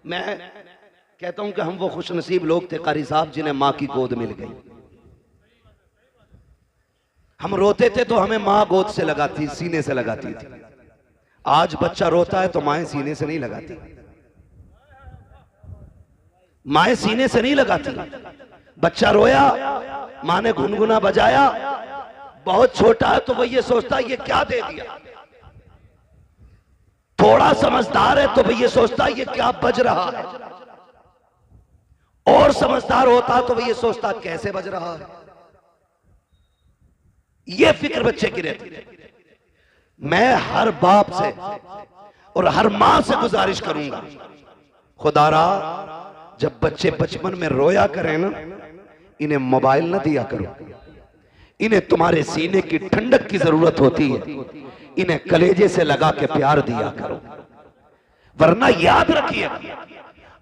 मैं कहता हूं कि हम वो खुशनसीब लोग थे कारी साहब जिन्हें माँ की गोद मिल गई। हम रोते थे तो हमें माँ गोद से लगाती, सीने से लगाती थी। आज बच्चा रोता है तो माएँ सीने से नहीं लगाती, माएँ सीने से नहीं लगाती। बच्चा रोया, माँ ने गुनगुना बजाया, बहुत छोटा है तो वो ये सोचता है ये क्या दे दिया। थोड़ा समझदार है तो वो ये सोचता है ये क्या बज रहा है। और समझदार होता तो वो ये सोचता कैसे बज रहा है। ये फिक्र बच्चे की रहती है। मैं हर बाप से और हर मां से गुजारिश करूंगा, खुदारा जब बच्चे बचपन में रोया करें ना, इन्हें मोबाइल ना दिया करो। इन्हें तुम्हारे सीने की ठंडक की जरूरत होती है, इन्हें कलेजे से लगा के प्यार दिया करो। वरना याद रखिए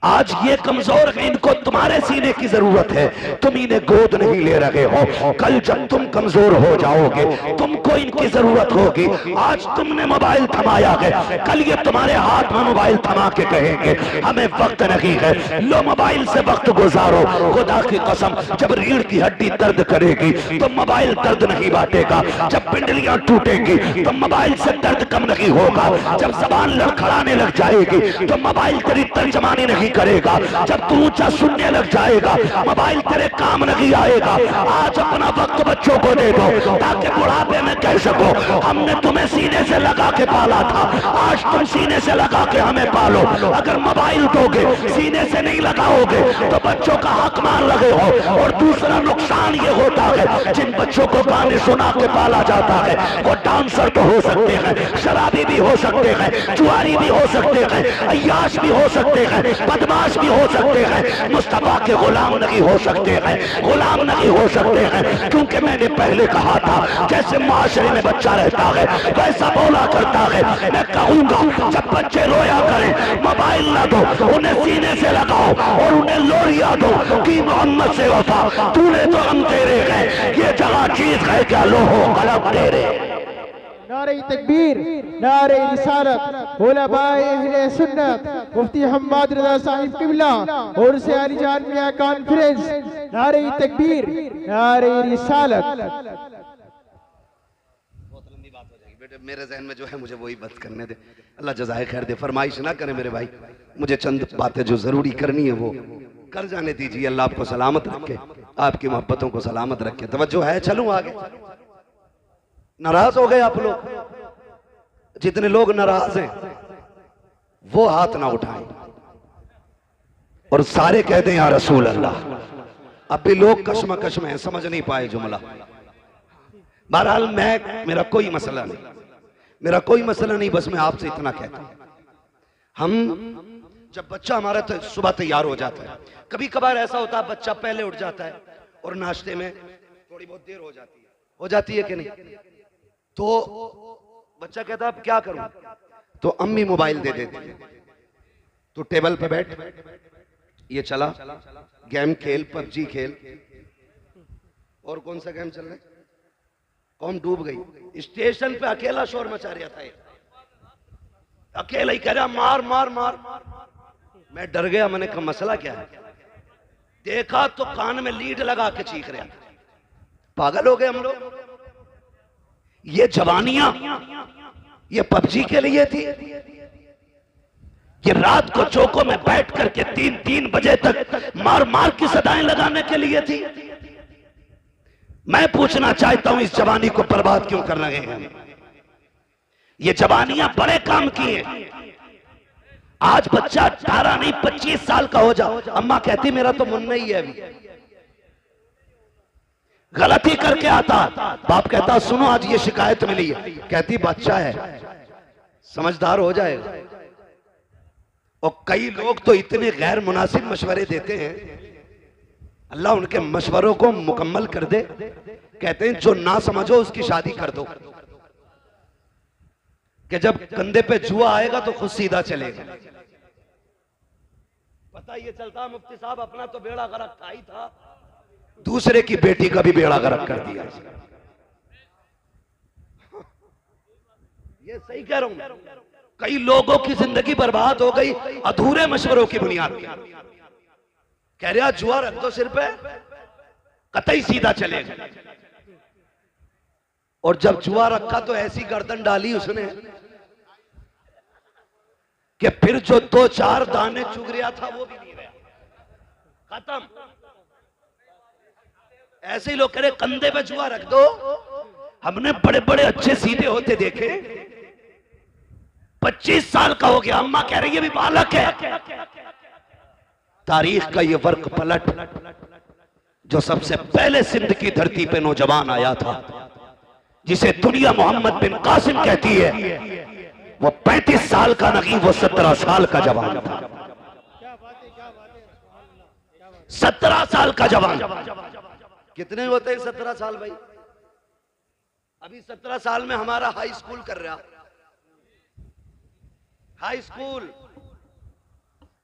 आज ये कमजोर है, इनको तुम्हारे सीने की जरूरत है, तुम इन्हें गोद नहीं ले रहे हो। कल जब तुम कमजोर हो जाओगे तुमको इनकी जरूरत होगी। आज तुमने मोबाइल थमाया है, कल ये तुम्हारे हाथ में मोबाइल थमा के कहेंगे हमें वक्त नहीं है, लो मोबाइल से वक्त गुजारो। खुदा की कसम जब रीढ़ की हड्डी दर्द करेगी तो मोबाइल दर्द नहीं बांटेगा, जब पिंडलियां टूटेंगी तो मोबाइल से दर्द कम नहीं होगा, जब जबान लड़खड़ाने लग जाएगी तो मोबाइल तेरी तर्जमानी नहीं करेगा, जब तू ऊंचा सुनने लग जाएगा मोबाइल तेरे काम नहीं आएगा। आज अपना वक्त बच्चों को दे दो ताकि बुढ़ापे में कह सको हमने तुम्हें सीने से लगा के पाला था, आज तुम सीने से लगा के हमें पालो। अगर मोबाइल दोगे सीने से नहीं लगाओगे तो बच्चों का हक मान लगे हो। और दूसरा नुकसान ये होता है जिन बच्चों को गाने सुना के पाला जाता है वो डांसर तो हो सकते हैं, शराबी भी हो सकते हैं, जुआरी भी हो सकते हैं, अय्याश भी हो सकते हैं, बदमाश भी हो सकते हैं, मुस्तफा के गुलाम नहीं हो सकते हैं, गुलाम नहीं हो सकते हैं। क्योंकि मैंने पहले कहा था जैसे माशरे में बच्चा रहता है वैसा बोला करता है। मैं कहूंगा जब बच्चे रोया करें मोबाइल ना दो, उन्हें सीने से लगाओ और उन्हें लोरिया दो कि मोहम्मद से वफा तूने तो हम तेरे गए, ये जगह चीज है क्या लोहो कलम तेरे। नारे तकबीर, नारे रिसालत, उलमाए अहले सुन्नत, मुफ्ती हम्माद रज़ा साहिब किबला और से अली जान मियां कॉन्फ्रेंस। नारे तकबीर, नारे रिसालत। बहुत लंबी बात हो जाएगी बेटे, मेरे जहन में जो है मुझे वही बात करने दे। अल्लाह जज़ाए खैर दे, फरमाइश ना करें मेरे भाई, मुझे चंद बातें जो जरूरी करनी है वो कर जाने दीजिए। अल्लाह आपको सलामत रखे, आपकी मोहब्बतों को सलामत रखे। तवज्जो है, चलूं आगे। नाराज हो गए आप लोग? जितने लोग नाराज हैं वो हाथ ना उठाएं और सारे कहते हैं या रसूल अल्लाह। अब भी लोग कशमकश में हैं, समझ नहीं पाए जुमला। बहरहाल मेरा कोई मसला नहीं, मेरा कोई मसला नहीं, बस मैं आपसे इतना कहता हूं हम जब बच्चा हमारा तो सुबह तैयार हो जाता है, कभी कभार ऐसा होता है बच्चा पहले उठ जाता है और नाश्ते में थोड़ी बहुत देर हो जाती है कि नहीं, तो बच्चा कहता है अब क्या करूं, तो अम्मी मोबाइल दे देती है। तो टेबल पे बैठ, ये चला गेम खेल, पबजी खेल, और कौन सा गेम चल रहा है, कौन डूब गई। स्टेशन पे अकेला शोर मचा रहा था, अकेला ही कह रहा मार मार मार। मैं डर गया, मैंने कहा मसला क्या है, देखा तो कान में लीड लगा के चीख रहा था। पागल हो गए हम लोग। ये जवानियां ये पबजी के लिए थी, ये रात को चौकों में बैठ करके 3-3 बजे तक मार मार की सदाएं लगाने के लिए थी। मैं पूछना चाहता हूं इस जवानी को बर्बाद क्यों कर रहे हैं? ये जवानियां बड़े काम की हैं। आज बच्चा 18 नहीं 25 साल का हो जाओ, अम्मा कहती मेरा तो मुन्ना ही है, अभी गलती करके आता, बाप कहता सुनो आज ये शिकायत मिली है, कहती बच्चा है समझदार हो जाएगा। और कई लोग तो इतने गैर मुनासिब मशवरे देते हैं, अल्लाह उनके मशवरों को मुकम्मल कर दे। कहते हैं जो ना समझो उसकी शादी कर दो, कि जब कंधे पे जुआ आएगा तो खुद सीधा चलेगा। पता ये चलता मुफ्ती साहब अपना तो बेड़ा गर्क था ही था, दूसरे की बेटी का भी बेड़ा गर्क कर दिया। ये सही कह रहा हूं, कई लोगों की जिंदगी बर्बाद हो गई अधूरे मशवरों की बुनियाद पर। कह रहा जुआ रख दो सिर पे, कतई सीधा चलेगा। और जब जुआ रखा तो ऐसी गर्दन डाली उसने कि फिर जो 2-4 दाने चुग रहा था वो भी नहीं रहा, खत्म। ऐसे ही लोग कह रहे कंधे पे जुआ रख दो। हमने बड़े बड़े अच्छे सीधे होते देखे, 25 साल का हो गया, अम्मा कह रही है भी बालक है। तारीख का ये वर्क पलट जो सबसे पहले सिंध की धरती पे नौजवान आया था, जिसे दुनिया मोहम्मद बिन कासिम कहती है, वो 35 साल का नहीं, वो 17 साल का जवान था। 17 साल का जवान। कितने होते हैं 17 साल भाई? अभी 17 साल में हमारा हाई स्कूल कर रहा, हाई स्कूल,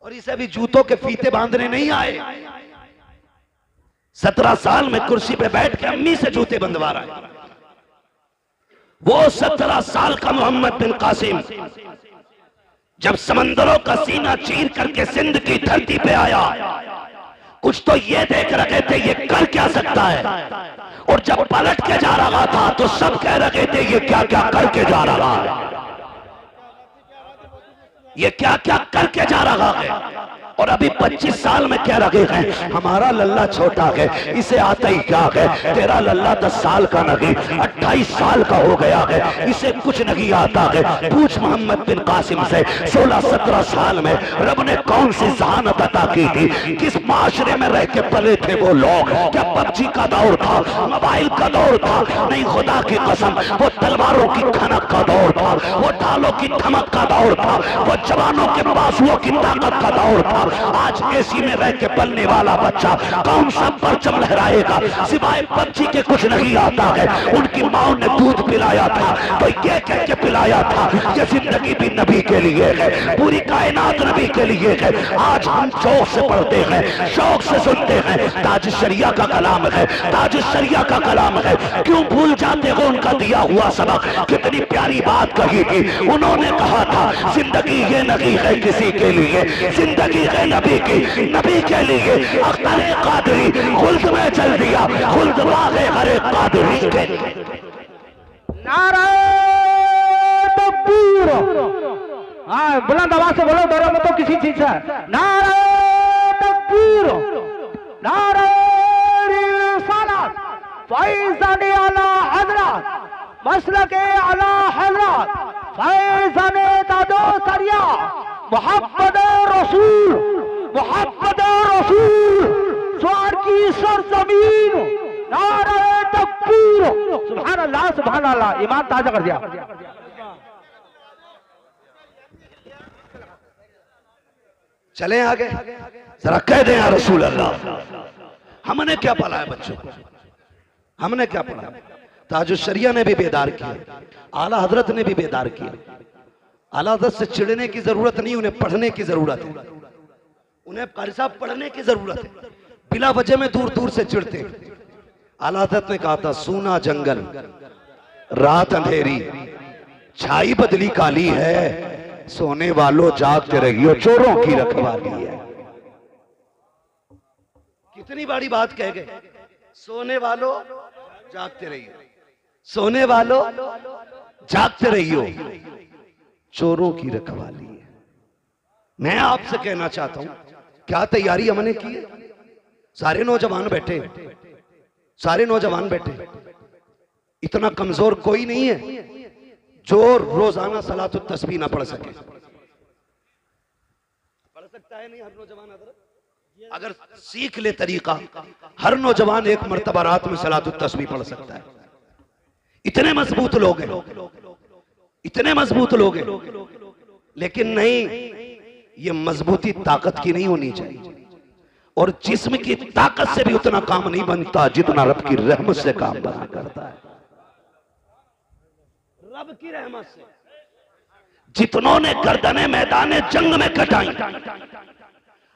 और इसे भी जूतों के फीते बांधने नहीं आए। 17 साल में कुर्सी पे बैठ के अम्मी से जूते बंधवा रहा है। वो 17 साल का मोहम्मद बिन कासिम जब समंदरों का सीना चीर करके सिंध की धरती पे आया, कुछ तो ये देख रहे थे ये कर क्या सकता है, और जब पलट के जा रहा था तो सब कह रहे थे ये क्या क्या करके जा रहा है, ये क्या क्या करके जा रहा है। और अभी 25 साल में कह रहे हैं हमारा लल्ला छोटा है, इसे आता ही क्या है। तेरा लल्ला 10 साल का नहीं 28 साल का हो गया है, इसे कुछ नहीं आता है। पूछ मोहम्मद बिन कासिम से 16-17 साल में रब ने कौन सी जहानत अता की थी, किस माशरे में रह के पले थे वो लोग। क्या पबजी का दौर था, मोबाइल का दौर था? नहीं, खुदा की कसम वो तलवारों की खनक का दौर था, वो ढालों की धमक का दौर था, वो जवानों के बाजुओं की ताकत का दौर था। आज एसी में रह के पलने वाला बच्चा कौन सा परचम लहराएगा? सिवाय पबजी के कुछ नहीं आता है। उनकी माँ ने दूध पिलाया था तो ये कह के पिलाया था ये जिंदगी भी नबी के लिए है, पूरी कायनात नबी के लिए है। आज हम शौक से पढ़ते हैं, शौक से सुनते हैं, ताज शरिया का कलाम है, ताज शरिया का कलाम है। क्यों भूल जाते हो उनका दिया हुआ सबक? कितनी प्यारी बात कही थी उन्होंने। कहा था जिंदगी ये नहीं है किसी के लिए, जिंदगी है नबी की, नबी के लिए। अख्तर कादरी खुल्द में चल दिया, खुल्द वागे हरे कादरी के। नारे तकबीर, हाँ बुलंद आवाज से बोलो, डरो मत तो किसी चीज से। नारे तकबीर, नारे रिसालत, फैज़ान आला हज़रत, मसलके आला हज़रत, फैज़ान दादो सरिया, मोहम्मद रसूल, मोहम्मद रसूल, स्वार की सरजमीन। नारे तकबीर, सुभान अल्लाह, सुभान अल्लाह। ईमान ताजा कर दिया। चले आगे, जरा कह दें या रसूल अल्लाह। हमने क्या पढ़ाया बच्चों को? हमने क्या पढ़ाया? ताजुश शरिया ने भी बेदार किया, आला हजरत ने भी बेदार किया। आला हजरत से चिढ़ने की जरूरत नहीं, उन्हें पढ़ने की जरूरत है। उन्हें कारी साहब पढ़ने की जरूरत है, बिला वजह में दूर दूर से चिढ़ते। आला हजरत ने कहा था सूना जंगल रात अंधेरी, छाई बदली काली है, सोने वालों जागते रहियो, चोरों की रखवाली है। कितनी बड़ी बात कह गए, सोने वालों जागते रहियो, सोने वालों जागते रहियो, चोरों की रखवाली है। मैं आपसे कहना चाहता हूं क्या तैयारी हमने की है? सारे नौजवान बैठे, सारे नौजवान बैठे, इतना कमजोर कोई नहीं है जो रोजाना सलातुत तस्बीह ना पढ़ सके। पढ़ सकता है नहीं हर नौजवान? अगर सीख ले तरीका, हर नौजवान एक मर्तबा रात में सलातुत तस्बीह पढ़ सकता है। इतने मजबूत लोग हैं, इतने मजबूत लोग हैं। लेकिन नहीं, ये मजबूती ताकत की नहीं होनी चाहिए, और जिस्म की ताकत से भी उतना काम नहीं बनता जितना रब की रहमत से काम बना करता है। रब की रहमत से जितनों ने गर्दनें मैदान जंग में कटाई,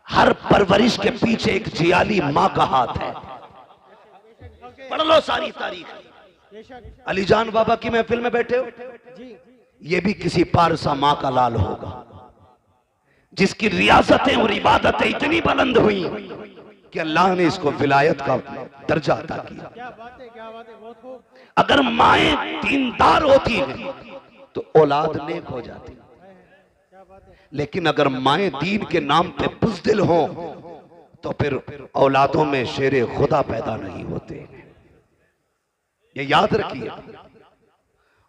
हर परवरिश के पीछे एक जियाली मां का हाथ है। पढ़ लो सारी तारीख। अलीजान बाबा की महफिल में बैठे हो, ये भी किसी पारसा माँ का लाल होगा जिसकी रियासतें और इबादतें इतनी बुलंद हुई कि अल्लाह ने इसको विलायत का दर्जा अता किया। क्या बात है, क्या बात है, बहुत खूब। अगर माएं दीनदार होती हैं तो औलाद नेक हो जाती, क्या बात है। लेकिन अगर माएं दीन के नाम पे बुज़दिल हो तो फिर औलादों में शेरे खुदा पैदा नहीं होते। ये याद रखिए,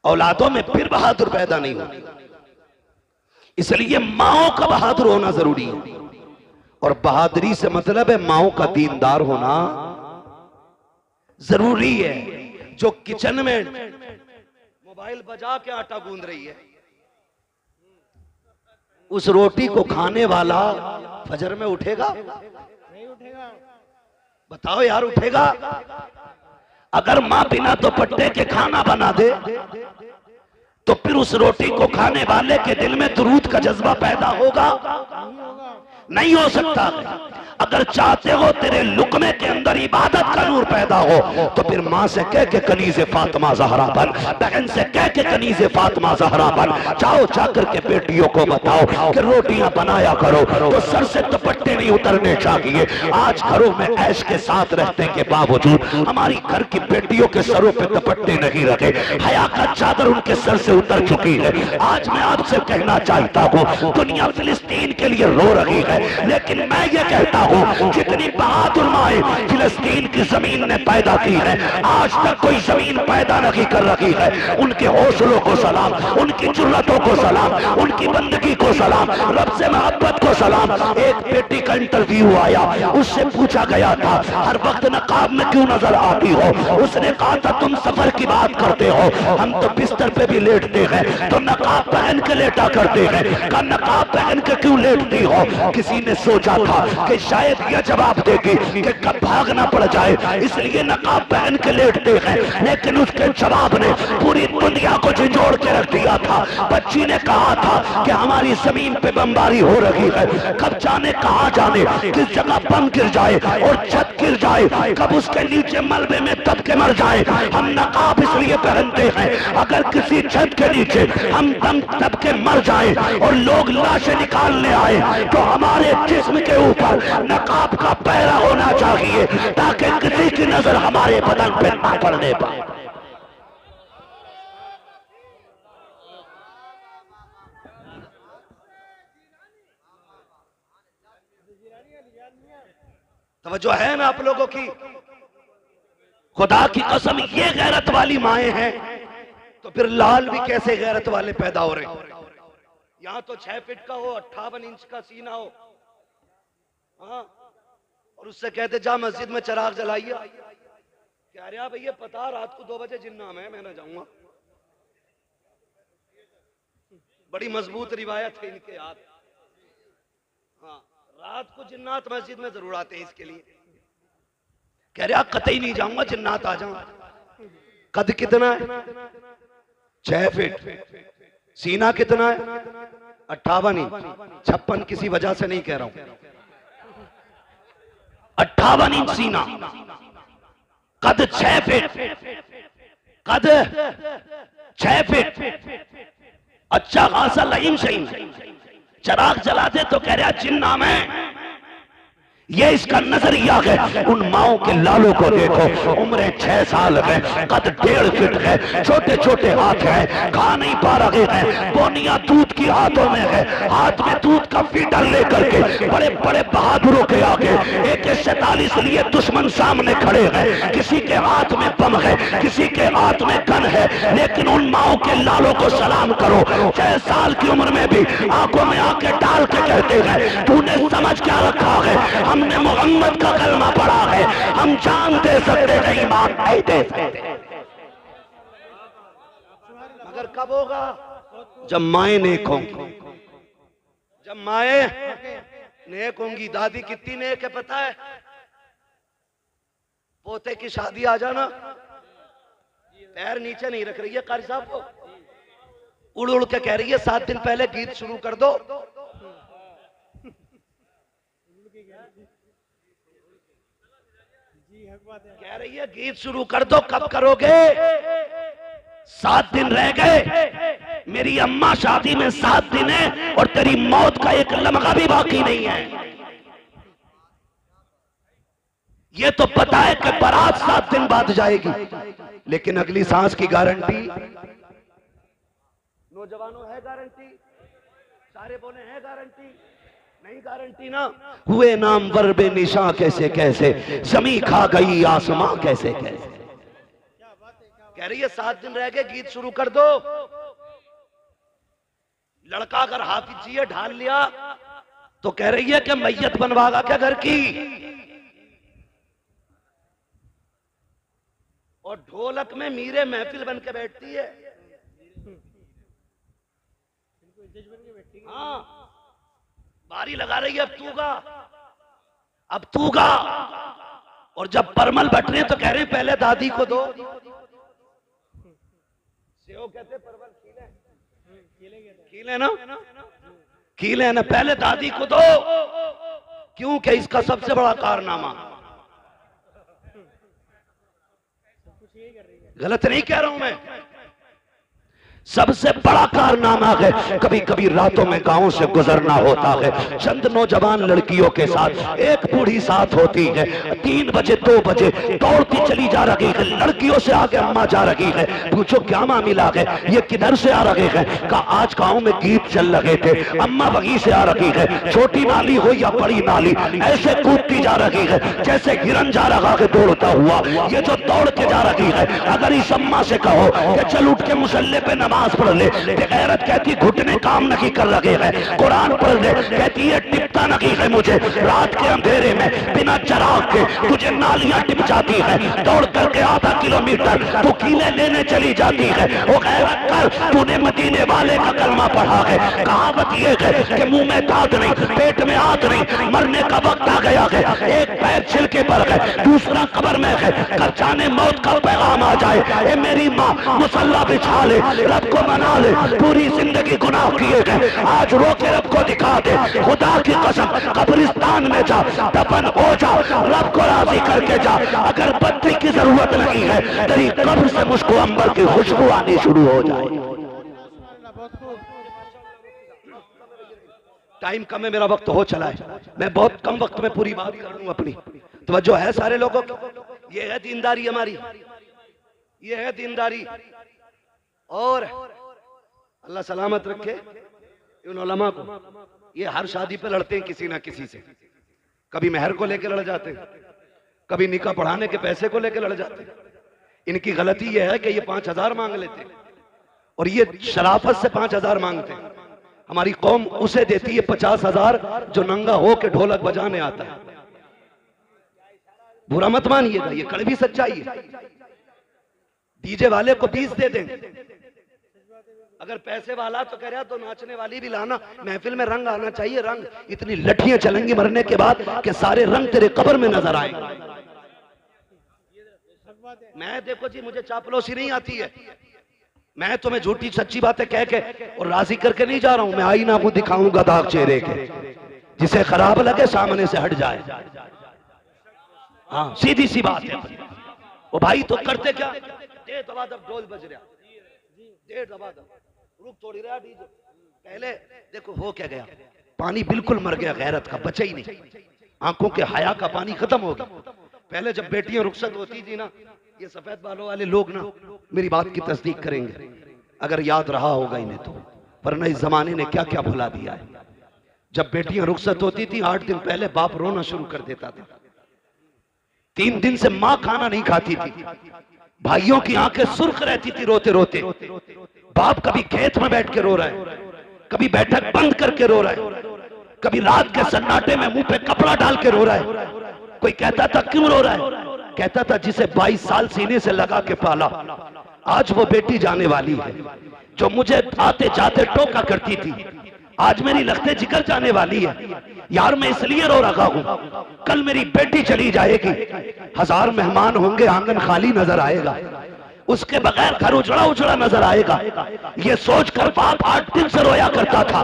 औलादों में फिर बहादुर पैदा नहीं होती। इसलिए माओ का बहादुर होना जरूरी है, और बहादुरी से मतलब है माओ का दीनदार होना जरूरी है। जो किचन में मोबाइल बजा के आटा गूंद रही है, उस रोटी को खाने वाला फजर में उठेगा? नहीं उठेगा। बताओ यार, उठेगा? अगर मां बिना दुपट्टे के खाना बना दे तो फिर उस रोटी को खाने वाले के दिल में दुरूद का जज्बा पैदा होगा? नहीं हो सकता। अगर चाहते हो तेरे लुकमे के अंदर इबादत का नूर पैदा हो तो फिर माँ से कह के कनीज़े फातिमा ज़हरा बन, बहन से कह के कनीज़े फातिमा ज़हरा बन। जाओ जाकर के बेटियों को बताओ कि रोटियां बनाया करो तो सर से दुपट्टे नहीं उतरने चाहिए। आज घरों में ऐश के साथ रहने के बावजूद हमारी घर की बेटियों के सरों पे दुपट्टे नहीं रखे, हया का चादर उनके सर से उतर चुकी है। आज मैं आपसे कहना चाहता हूँ, दुनिया फिलिस्तीन के लिए रो रही है, लेकिन मैं ये कहता हूँ जितनी बहादुर माएं फिलिस्तीन की जमीन ने पैदा की है, आज तक कोई जमीन पैदा नहीं कर रही है। उनके हौसलों को सलाम, उनकी जुर्रतों को सलाम, उनकी बंदगी को सलाम, रब से मोहब्बत को सलाम। एक बेटी का इंटरव्यू आया, उससे पूछा गया था हर वक्त नकाब में क्यों नजर आती हो? उसने कहा था तुम सफर की बात करते हो, हम तो बिस्तर पे भी लेटते हैं, तो नकाब पहन के लेटा करते हैं। का नकाब पहन के क्यों लेटती हो? किसी ने सोचा था कि शायद यह जवाब देगी कि कब भागना पड़ जाए इसलिए नकाब पहन के लेटते हैं, लेकिन उसके जवाब ने पूरी दुनिया को झंझोड़ के रख दिया था। बच्ची ने कहा था कि हमारी जमीन पे बमबारी हो रही है, कब जाने कहां जाने किस जगह बम गिर जाए और छत गिर जाए, कब उसके नीचे मलबे में दब के मर जाए। हम नकाब इसलिए पहनते हैं अगर किसी छत के नीचे हम दम दब के मर जाए और लोग लाशें निकालने आए तो हमारे जिस्म के ऊपर नकाब का पहरा होना चाहिए ताकि किसी की नजर हमारे बदन पे ना पड़ने पाए। तवज्जो है ना आप लोगों की? खुदा की कसम, ये गैरत वाली माएं हैं तो फिर लाल भी कैसे गैरत वाले पैदा हो रहे हैं। यहां तो 6 फीट का हो, 58 इंच का सीना हो, हाँ, और उससे कहते जा मस्जिद में चिराग जलाइए। कह रहे भैया पता रात को 2 बजे जिन्ना में मैं ना जाऊंगा। बड़ी मजबूत रिवायत है इनके हाथ। हाँ, रात को जिन्नात मस्जिद में जरूर आते हैं इसके लिए। कह रहे कतई नहीं जाऊंगा, जिन्नात आ जाऊंगा। कद कितना है? 6 फीट। सीना कितना है? 58 इंच। 56 किसी वजह से नहीं कह रहा हूं, 58 इंच सीना, कद 6 फीट, कद 6 फीट। अच्छा खासा लईम शहीन, चिराग जलाते तो कह रहा जिन्ना में। ये इसका नजरिया है। उन माओं के लालों को देखो, उम्र 6 साल है, कद 1.5 फीट है, छोटे छोटे हाथ हैं, खा नहीं पा रहे हैं, बोनिया दूध की हाथों में है, हाथ में दूध का फीडर लेकर के बड़े बड़े बहादुरों के आगे AK-47 लिए दुश्मन सामने खड़े हैं। किसी के हाथ में बम है, किसी के हाथ में गन है, लेकिन उन माओं के लालों को सलाम करो। 6 साल की उम्र में भी आंखों में आंखें डाल के कहते हैं तूने समझ क्या रखा है, हमने मोहम्मद का कलमा पढ़ा है, हम जान दे सकते हैं, ईमान नहीं दे सकते। मगर कब होगा? जब माएं नेक होंगी, जब माएं नेक होंगी। दादी कितनी नेक है पता है? पोते की शादी आ जाना, पैर नीचे नहीं रख रही है, कारी साहब को उड़ उड़ के कह रही है 7 दिन पहले गीत शुरू कर दो। कह रही है गीत शुरू कर दो, कब करोगे? 7 दिन रह गए, मेरी अम्मा शादी में 7 दिन है और तेरी मौत का एक लम्हा भी बाकी नहीं है। ये तो पता है कि बारात 7 दिन बाद जाएगी, लेकिन अगली सांस की गारंटी नौजवानों है गारंटी? सारे बोले है गारंटी? नहीं गारंटी ना। हुए नाम वर्बे निशा कैसे कैसे, जमी खा गई आसमां कैसे कैसे। कह रही है 7 दिन रह गए, गीत शुरू कर दो। लड़का अगर हाफिजिया ढाल लिया तो कह रही है कि मैयत बनवागा क्या घर की। और ढोलक में मीरे महफिल बन के बैठती है। हाँ, बारी लगा रही है, अब तू गा। और जब परमल बट रहे तो कह रहे हैं पहले दादी को दो। सेव कहते परवल खीले ना, खीले ना, पहले दादी को दो। क्यों? कि इसका सबसे बड़ा कारनामा। गलत नहीं कह रहा हूं मैं, सबसे बड़ा कारनामा है। कभी कभी रातों में गांव से गुजरना होता है, चंद नौजवान लड़कियों के साथ, एक बूढ़ी साथ होती है। 3 बजे 2 बजे दौड़ती चली जा रही है, लड़कियों से आगे अम्मा जा रही है। पूछो क्या मामला है? ये किधर से आ रहे हैं? कहा आज गांव में गीत चल रहे थे, अम्मा वहीं से आ रही है। छोटी नाली हो या बड़ी नाली, ऐसे कूदती जा रही है जैसे हिरन जा रहा है दौड़ता हुआ। ये जो दौड़ के जा रही है, अगर इस अम्मा से कहो कि चल उठ के मुसल्ले पे नमाज पढ़ ले, गैरत कहती घुटने काम नहीं कर रहे हैं। कुरान पढ़ ले, कहती है टिपता नहीं है मुझे। रात के अंधेरे में बिना चराग के तुझे नालियां टिप जाती है। दौड़ करके आधा किलोमीटर तू कीले लेने चली जाती है। वो गैरत कर, तूने मदीने वाले का कलमा पढ़ा है। कहावत ये है कि मुंह में दांत नहीं, पेट में हाथ नहीं, मरने का वक्त आ गया है। एक पैर छिलके पर है, दूसरा कब्र में है। कर जाने मौत का पैगाम आ जाए। ए मेरी माँ मुसल्ला बिछा ले, रब को मना ले, पूरी जिंदगी गुनाह किए गए, आज रो के रब को दिखा दे। खुदा की कसम कब्रिस्तान में जा, दफन हो जा, रब को राजी करके जा। अगर बत्ती की जरूरत नहीं है, तेरी कब्र से मुझको अंबर की खुशबू आनी शुरू हो जाए। टाइम कम है, मेरा वक्त हो चला है, मैं बहुत कम वक्त में पूरी बात कर लूं अपनी। तो जो है सारे लोगों की, ये है दीनदारी हमारी, ये है दीनदारी। और अल्लाह सलामत रखे इन उलमा को। ये हर शादी पे लड़ते हैं किसी ना किसी से। कभी मेहर को लेकर लड़ जाते हैं, कभी निकाह पढ़ाने के पैसे को लेकर लड़ जाते हैं। इनकी गलती यह है कि ये 5000 मांग लेते हैं और ये शराफत से 5000 मांगते हैं। हमारी कौम उसे देती है 50,000 जो नंगा हो के ढोलक बजाने आता है। बुरा मत मानिएगा, ये कड़वी सच्चाई है। डीजे वाले को 20 दे देंगे, अगर पैसे वाला तो कह रहा तो नाचने वाली भी लाना। महफिल में रंग आना चाहिए, रंग। इतनी लठियां चलेंगी मरने के बाद कि सारे रंग तेरे कब्र में नजर आएंगे। मैं देखो जी, मुझे चापलूसी नहीं आती है, मैं तुम्हें झूठी सच्ची बातें कह के और राजी करके नहीं जा रहा हूं। मैं आईना को दिखाऊंगा दाग चेहरे के, जिसे खराब लगे सामने से हट जाए। हाँ, सीधी सी बात है। वो भाई तो करते क्या, दे दबा दब ढोल बज रहा, दे दबा दब, रुक थोड़ी रहा डीजे। पहले देखो हो क्या गया, पानी बिल्कुल मर गया, गैरत का बचा ही नहीं। आंखों के हया का पानी खत्म हो गया। पहले जब बेटियां रुखसत होती थी ना, ये सफेद बालों वाले लोग ना मेरी बात की तस्दीक करेंगे अगर याद रहा होगा इन्हें तो, वरना इस जमाने ने क्या क्या भुला दिया है। जब बेटियां रुखसत होती थी 8 दिन पहले बाप रोना शुरू कर देता था। 3 दिन से मां खाना नहीं खाती थी, भाइयों की आंखें सुर्ख रहती थी रोते रोते। बाप कभी खेत में बैठ के रो रहा है, कभी बैठक बंद करके रो रहा है, कभी रात के सन्नाटे में मुंह पे कपड़ा डाल के रो रहा है। कोई कहता था क्यों रो रहा है, कहता था जिसे 22 साल सीने से लगा के पाला, आज वो बेटी जाने वाली है। जो मुझे आते जाते टोका करती थी, आज मेरी लखते जिगर जाने वाली है। यार मैं इसलिए रो रहा हूं, कल मेरी बेटी चली जाएगी, 1000 मेहमान होंगे, आंगन खाली नजर आएगा, उसके बगैर घर उजड़ा उजड़ा नजर आएगा। ये सोचकर बाप 8 दिन से रोया करता था।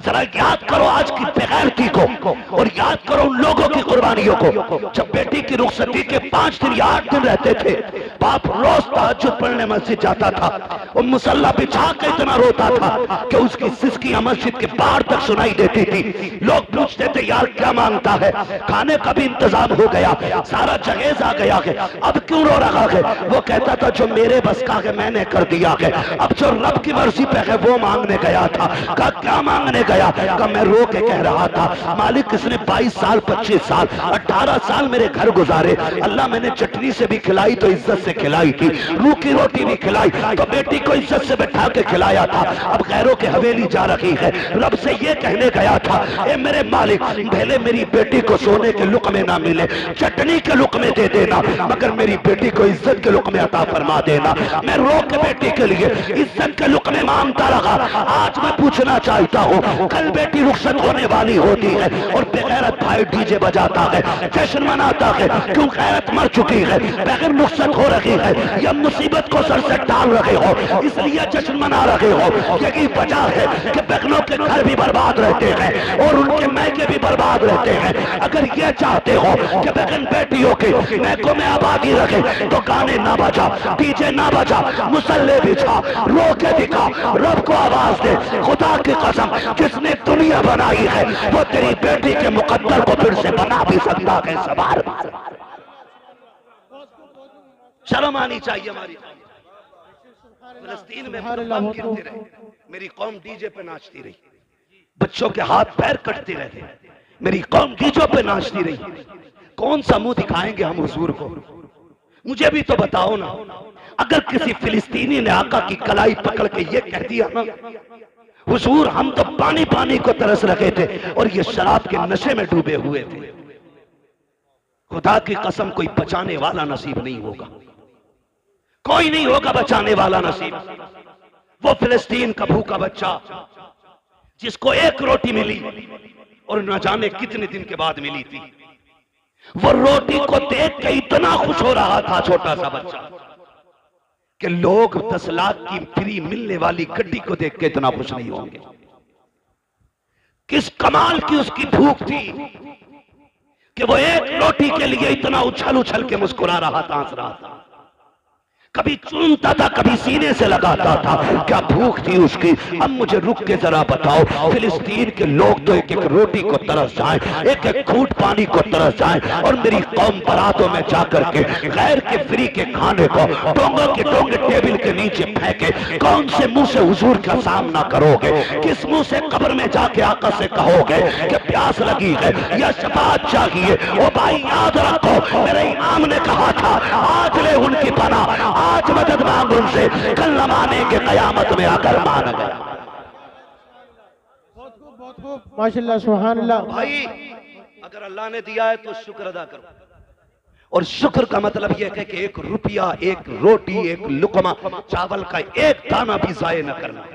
जरा याद करो आज की बेगैरती को और याद करो उन लोगों की कुर्बानियों को। जब बेटी की रुखसती के 5 दिन या 8 दिन रहते थे बाप रोज तहज्जुद पढ़ने मस्जिद जाता था और मुसल्ला बिछा के इतना रोता था कि उसकी सिसकियां मस्जिद के बाहर तक सुनाई देती थी। लोग पूछते थे यार क्या मांगता है, खाने का भी इंतजाम हो गया, सारा जहेज आ गया है, अब क्यों रो रहा है? वो कहता था जो मेरे बस का है मैंने कर दिया है, अब जो रब की मर्जी पे है वो मांगने गया था। कहा क्या मांगने गया? कहा मैं रो के कह रहा था मालिक इसने 22 साल 25 साल 18 साल मेरे घर गुजारे, अल्लाह मैंने चटनी से भी खिलाई तो इज्जत से खिलाई थी, रूखी रोटी भी खिलाई तो बेटी को इज्जत से बैठा के खिलाया था, अब गैरों के हवेली जा रही है, रब से ये कहने गया था ए मेरे मालिक भले मेरी बेटी को सोने के लुक़मे ना मिले, चटनी के लुक़मे दे देना, मगर मेरी बेटी को इज्जत के लुक़मे अता फरमा देना। मैं रो के बेटी के लिए इज्जत के लुक़मे मांगता रहा। आज मैं पूछना चाहता हूँ कल बेटी रुखसत होने वाली होती है और बेगैरत भाई डीजे बजाता है, जश्न मनाता है, क्यों गैरत मर चुकी है, बगैर रुखसत हो रही है, या मुसीबत को सर से डाल रहे हो इसलिए जश्न मना रहे हो। यही वजह है कि बहनों के घर भी बर्बाद रहते हैं और उनके मैके भी बर्बाद रहते हैं। अगर ये चाहते हो कि बहन बेटियों के मैकों में आबादी रखे तो गाने ना बजा, डीजे ना बजा, मुसल्ले बिछा, रो के दिखा, रब को आवाज दे। खुदा की कसम जिसने दुनिया बनाई है वो तेरी बेटी के मुकद्दर को फिर से बना भी सकता है। सवार शर्म आनी चाहिए हमारी। फिलिस्तीन में बम गिरते रहे, मेरी कौम डीजे पे नाचती रही, बच्चों के हाथ पैर कटते रहे, मेरी कौम डीजों पे नाचती रही। कौन सा मुंह दिखाएंगे हम हुजूर को? मुझे भी तो बताओ ना। अगर किसी फिलिस्तीनी ने आका की कलाई पकड़ के ये कह दिया ना हुजूर हम तो पानी पानी को तरस रखे थे और ये शराब के नशे में डूबे हुए थे, खुदा की कसम कोई बचाने वाला नसीब नहीं होगा, कोई नहीं होगा बचाने वाला नसीब। वो फिलिस्तीन का भूखा बच्चा जिसको एक रोटी मिली और न जाने कितने दिन के बाद मिली थी, वो रोटी को देख के इतना खुश हो रहा था छोटा सा बच्चा कि लोग 10 लाख की फ्री मिलने वाली गड्डी को देख के इतना खुश नहीं होंगे। किस कमाल की उसकी भूख थी कि वो एक रोटी के लिए इतना उछल उछल के मुस्कुरा रहा था, हंस रहा था, कभी चूमता था कभी सीने से लगाता था। क्या भूख थी उसकी। अब मुझे रुक के जरा बताओ फिलिस्तीन के लोग तो एक एक रोटी को तरस जाएं, एक एक घूंट पानी को तरस जाएं और मेरी कौम बरातों में जाकर के गैर के फ्री के खाने को डोंगों के डोंगे टेबल के नीचे फेंके। कौन से मुंह से हुजूर का सामना करोगे? किस मुंह से कब्र में जाके आका से कहोगे कि प्यास लगी है या शफाअत चाहिए? ओ भाई याद रखो मेरे इमाम ने कहा था आज ले उनकी पनाह, आज मदद मांग उनसे, कल न मानेंगे कयामत में आकर मान गया। बहुत खूब माशाल्लाह सुभान अल्लाह। भाई अगर अल्लाह ने दिया है तो शुक्र अदा करो, और शुक्र का मतलब यह है कि 1 रुपया, 1 रोटी, 1 लुकमा चावल का 1 दाना भी जाये न करना,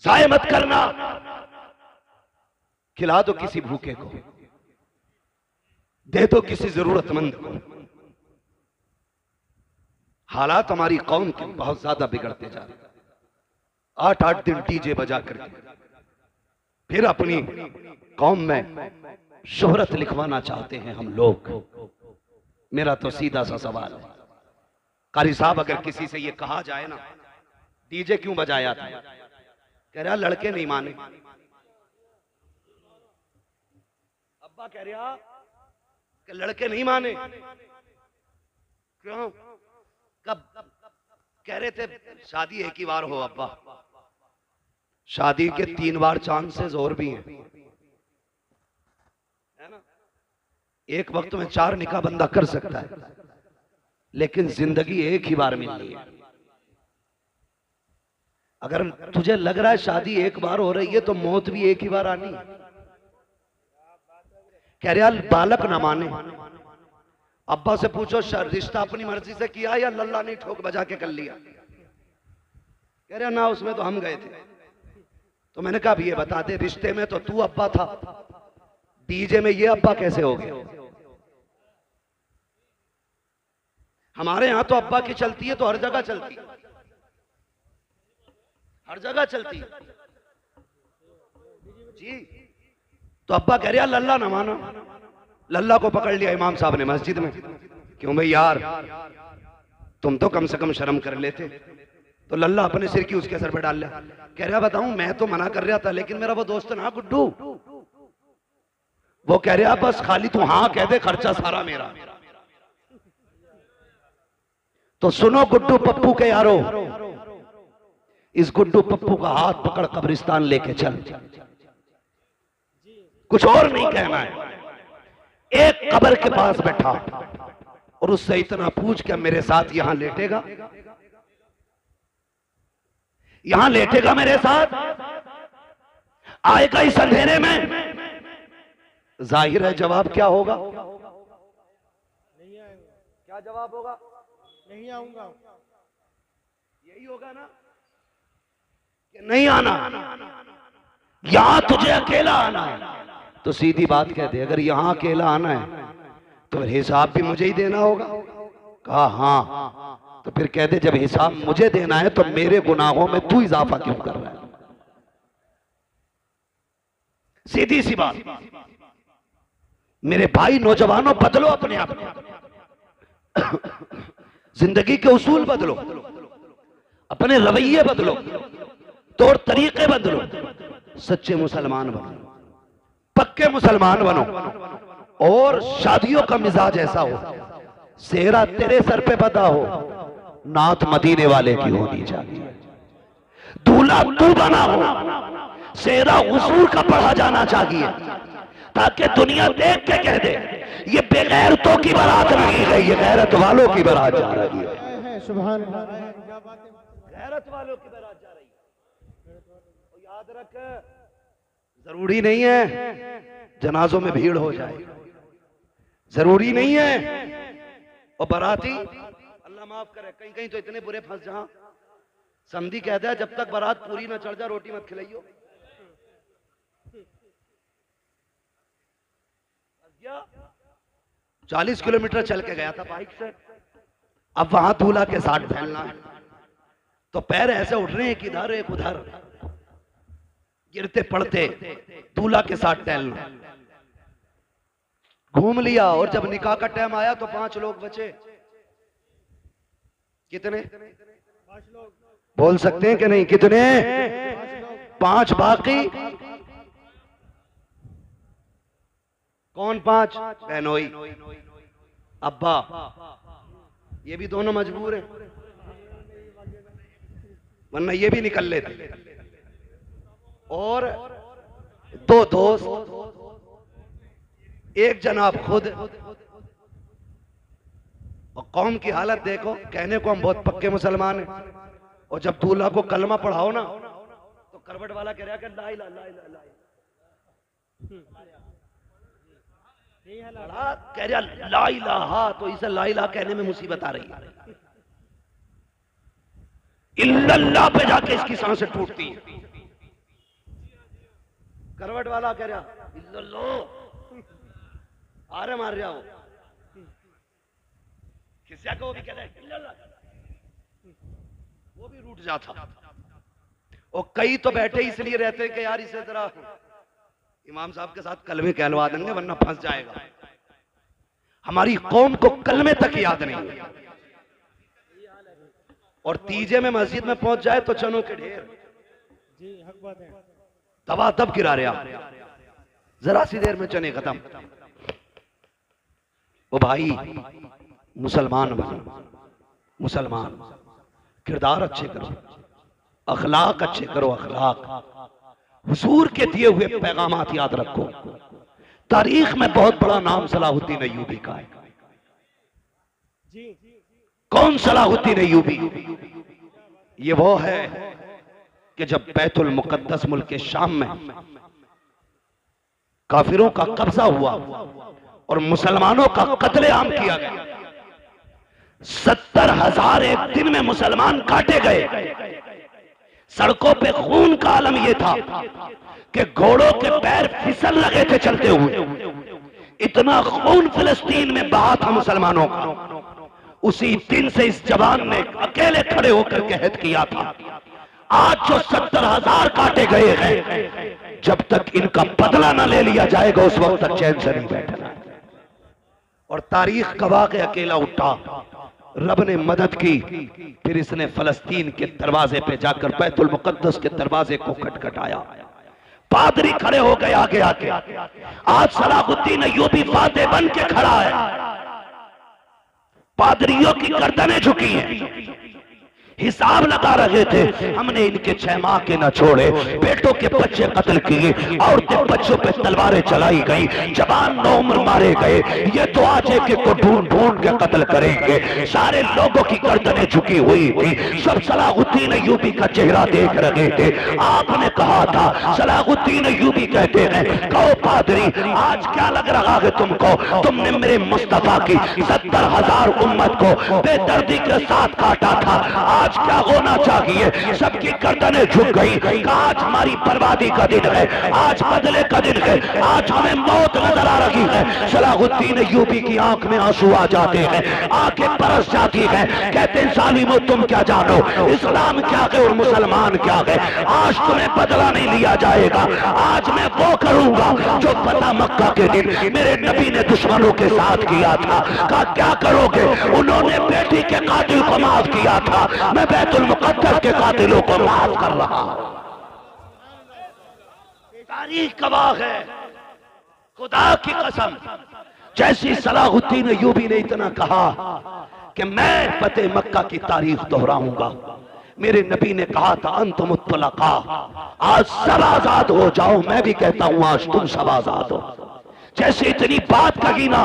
जाये मत करना। खिला दो किसी भूखे को, दे दो किसी जरूरतमंद को। हालात हमारी कौम के बहुत ज्यादा बिगड़ते जा रहे। 8-8 दिन डीजे बजा करके फिर अपनी कौम में शोहरत लिखवाना चाहते हैं हम लोग। मेरा तो सीधा सा सवाल है, कारी साहब अगर किसी से ये कहा जाए ना डीजे क्यों बजाया था, कह रहा लड़के नहीं माने। अब्बा कह रहा कि लड़के नहीं माने, क्यों? कब कह रहे थे शादी एक ही बार हो अब्बा, शादी के 3 बार चांसेस और भी हैं, है ना? एक वक्त में 4 निकाह बंदा कर सकता है, लेकिन जिंदगी एक ही बार मिलनी है। अगर तुझे लग रहा है शादी एक बार हो रही है तो मौत भी एक ही बार आनी है। कह रहा बालक ना माने। अब्बा से पूछो रिश्ता अपनी मर्जी से किया या लल्ला ने ठोक बजा के कर लिया? कह रहा ना उसमें तो हम गए थे। तो मैंने कहा ये बता दे रिश्ते में तो तू अब्बा था, डीजे में ये अब्बा कैसे हो गया? हमारे यहां तो अब्बा की चलती है तो हर जगह चलती है, हर जगह चलती है जी। तो अब्बा कह रहा लल्ला ना मानो, लल्ला को पकड़ लिया इमाम साहब ने मस्जिद में, क्यों भाई यार, तुम तो कम से कम शर्म कर लेते। तो लल्ला अपने सिर की उसके सर पे डाल लिया। कह रहा बताऊं, मैं तो मना कर रहा था, लेकिन मेरा वो दोस्त ना गुड्डू, वो कह रहा बस खाली तू हाँ कह दे, खर्चा सारा मेरा। तो सुनो गुड्डू पप्पू के यारो, इस गुड्डू पप्पू का हाथ पकड़ कब्रिस्तान लेके चल, कुछ और नहीं कहना है। एक कब्र के पास बैठा और उससे इतना पूछ क्या मेरे साथ यहां लेटेगा, यहां लेटेगा मेरे साथ, आएगा इस अंधेरे में? जाहिर है जवाब क्या होगा? नहीं आऊंगा। क्या जवाब होगा? नहीं आऊंगा। यही होगा ना कि नहीं आना, यहां तुझे अकेला आना है। तो सीधी बात कह दे, अगर यहां अकेला आना है तो फिर हिसाब भी मुझे ही देना होगा। कहा हाँ, तो फिर कह दे जब हिसाब मुझे देना है तो मेरे गुनाहों में तू इजाफा क्यों कर रहा है? सीधी सी बात। मेरे भाई नौजवानों, बदलो अपने आप, जिंदगी के उसूल बदलो, अपने रवैये बदलो, तौर तरीके बदलो, सच्चे मुसलमान बनो, पक्के मुसलमान बनो। और शादियों का मिजाज ऐसा हो, सेहरा तेरे सर पे बंधा हो, नात मदीने वाले की होनी चाहिए। दूल्हा तू बना हो, सेहरा हुजूर का पढ़ा जाना चाहिए, ताकि दुनिया देख के कह दे ये बेगैरतों की बारात नहीं है, ये गैरत वालों की बारात जा रही है। सुभान अल्लाह। गैरत वालों की बारात जा रही है। तो याद रख, जरूरी नहीं है जनाजों में भीड़ हो जाए, जरूरी नहीं है। और बाराती, अल्लाह माफ करे, कहीं कहीं तो इतने बुरे फंस जहां समधी कहता है जब तक बारात पूरी ना चढ़ जाए रोटी मत खिलाइयो। 40 किलोमीटर चल के गया था बाइक से, अब वहां दूल्हा के साथ फैलना है, तो पैर ऐसे उठ रहे हैं कि इधर एक उधर, गिरते पड़ते दूल्हा के साथ टहलना। घूम लिया और जब निकाह का टाइम आया तो 5 लोग बचे। कितने? 5 लोग बोल सकते हैं कि नहीं? कितने? 5 बाकी कौन? 5 बहनोई, अब्बा, ये भी दोनों मजबूर हैं, वरना ये भी निकल लेते। और 2 दोस्त, एक जनाब खुद। और कौम की हालत देखो, कहने को हम बहुत पक्के मुसलमान हैं, और जब दूल्हा को कलमा पढ़ाओ ना तो करवट वाला कह रहा है ला इलाहा ला इलाहा ला इलाहा, कह रहा ला इलाहा, तो इसे ला इलाहा कहने में मुसीबत आ रही है। इल्लल्लाह पे जाके इसकी सांसें टूटती हैं। करवट वाला कह रहा इल्लल्लाह, आरे मार रहा हो, किसी को भी कह रहा है इल्लल्लाह, वो भी रूठ जाता। और कई तो बैठे इसलिए रहते हैं कि यार इसे जरा इमाम साहब के साथ कलमे कहलवा देंगे वरना फंस जाएगा। हमारी कौम को कलमे तक याद नहीं है, और तीजे में मस्जिद में पहुंच जाए तो चनों के ढेर, जी हक बात है, तबाह तब गिरा रहा, जरा सी देर में चने खत्म। वो भाई मुसलमान बनो, मुसलमान किरदार अच्छे करो, अखलाक अच्छे करो, अखलाक हुजूर के दिए हुए पैगामात याद रखो। तारीख में बहुत बड़ा नाम सलाहुद्दीन अय्यूबी का है। कौन सलाहुद्दीन अय्यूबी? ये वो है कि जब बैतुल मुकद्दस मुल्क शाम में काफिरों का कब्जा हुआ और मुसलमानों का कत्लेआम किया गया, 70,000 एक दिन में मुसलमान काटे गए। सड़कों पे खून का आलम यह था कि घोड़ों के पैर फिसल लगे थे चलते हुए। इतना खून फिलिस्तीन में बहा था मुसलमानों का। उसी दिन से इस जवान ने अकेले खड़े होकर कहत किया था, आज जो 70,000 काटे गए हैं, जब तक इनका बदला न ले लिया जाएगा उस वक्त तक चैन से नहीं बैठना। और तारीख गवाह के अकेला उठा, रब ने मदद की। फिर इसने फलस्तीन के दरवाजे पे जाकर बैतुल मुकद्दस के दरवाजे को खटखटाया। पादरी खड़े हो गए आगे आके। आज सलाहुद्दीन अय्यूबी फातेह बन के खड़ा है। पादरियों की गर्दनें झुकी हैं, हिसाब लगा रहे थे। हमने इनके 6 माह के न छोड़े, बेटों के बच्चे कत्ल किए, औरतें बच्चों पे तलवारें चलाई गई, जवान नौमर मारे गए। ये तो आज एक को ढूंढ ढूंढ के कत्ल करेंगे। सारे लोगों की गर्दनें झुकी हुई थी, सब सलाहुद्दीन अय्यूबी का चेहरा देख रहे थे। आपने कहा था, सलाहुद्दीन अय्यूबी कहते हैं, कहो पादरी आज क्या लग रहा है तुमको? तुमने मेरे मुस्तफा की 70,000 उम्मत को बेदर्दी के साथ काटा था। आज क्या होना चाहिए? सबकी गर्दनें झुक गई। आज हमारी बर्बादी का दिन है, आज बदले का दिन है, आज हमें मौत नजर आ रही है। सलाहुद्दीन अय्यूबी की आंख में आंसू आ जाते हैं, आंखें बरस जाती हैं। कहते हैं जालिमो तुम क्या जानो, इस्लाम क्या है और मुसलमान क्या है। आज तुम्हें बदला नहीं लिया जाएगा। आज मैं वो करूंगा जो फतह मक्का के दिन मेरे नबी ने दुश्मनों के साथ किया था। कहा क्या करोगे? उन्होंने बेटी के कातिल को माफ किया था, मैं बैतुल मुकद्दस के कातिलों को माफ कर रहा हूं। तारीख गवाह है, खुदा की कसम। जैसी सलाहुद्दीन अय्यूबी ने इतना कहा कि मैं फतेह मक्का की तारीख दोहराऊंगा। मेरे नबी ने कहा था अंतुम मुत्तलका, आज सब आजाद हो जाओ। मैं भी कहता हूं आज तुम सब आजाद हो। जैसे इतनी बात कही ना,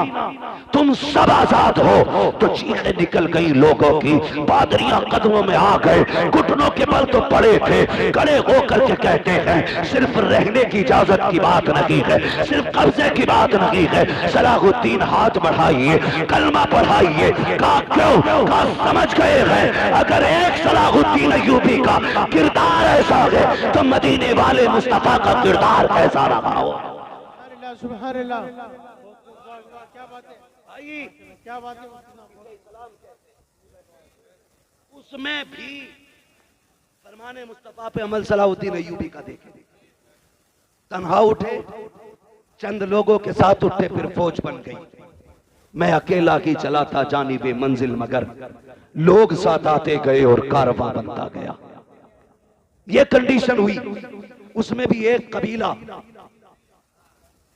तुम सब आजाद हो, तो चीखें निकल गई लोगों की। पादरियां कदमों में आ गए, घुटनों के बल तो पड़े थे, खड़े होकर के कहते हैं सिर्फ रहने की इजाजत की बात नहीं है, सिर्फ कब्जे की बात नहीं है। सलाहुद्दीन हाथ बढ़ाइए, कलमा पढ़ाइए। कहा क्यों? कहा समझ गए हैं अगर एक सलाहुद्दीन अय्यूबी का किरदार ऐसा है तो मदीने वाले मुस्तफा का किरदार कैसा रहा हो। सुभान अल्लाह, क्या बात है, क्या बात है। उसमें भी फरमाने मुस्तफा पे अमल सलाहुद्दीन अय्यूबी का देखे। तन्हा उठे, चंद लोगों के साथ उठे, फिर फौज बन गई। मैं अकेला ही चला था जानिबे मंजिल, मगर लोग साथ आते गए और कारवां बनता गया। ये कंडीशन हुई। उसमें भी एक कबीला,